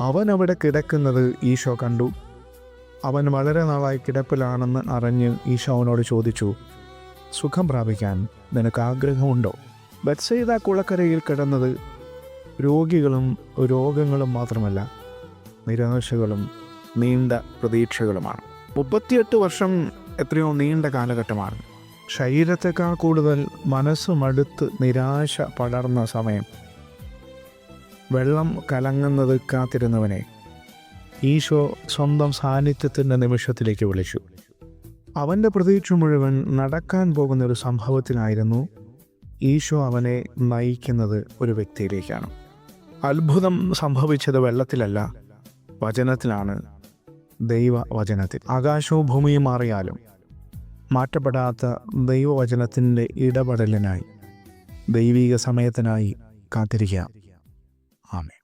അവൻ അവിടെ കിടക്കുന്നത് ഈശോ കണ്ടു. അവൻ വളരെ നാളായി കിടപ്പിലാണെന്ന് അറിഞ്ഞ് ഈശോ അവനോട് ചോദിച്ചു, സുഖം പ്രാപിക്കാൻ നിനക്ക് ആഗ്രഹമുണ്ടോ? ബത്സയിദ കുളക്കരയിൽ കിടന്നത് രോഗികളും രോഗങ്ങളും മാത്രമല്ല, നിരാശകളും നീണ്ട പ്രതീക്ഷകളുമാണ്. 38 വർഷം എത്രയോ നീണ്ട കാലഘട്ടമാണ്. ശരീരത്തെക്കാൾ കൂടുതൽ മനസ്സ് മടുത്ത് നിരാശ പടർന്ന സമയം. വെള്ളം കലങ്ങുന്നത് കാത്തിരുന്നവനെ ഈശോ സ്വന്തം സാന്നിധ്യത്തിൻ്റെ നിമിഷത്തിലേക്ക് വിളിച്ചു. അവൻ്റെ പ്രതീക്ഷ മുഴുവൻ നടക്കാൻ പോകുന്ന ഒരു സംഭവത്തിനായിരുന്നു. ഈശോ അവനെ നയിക്കുന്നത് ഒരു വ്യക്തിയിലേക്കാണ്. അത്ഭുതം സംഭവിച്ചത് വെള്ളത്തിലല്ല, വചനത്തിലാണ്. ദൈവവചനത്തിൽ. ആകാശവും ഭൂമിയും മാറിയാലും മാറ്റപ്പെടാത്ത ദൈവവചനത്തിൻ്റെ ഇടപെടലിനായി, ദൈവിക സമയത്തിനായി കാത്തിരിക്കാം. ആമേൻ.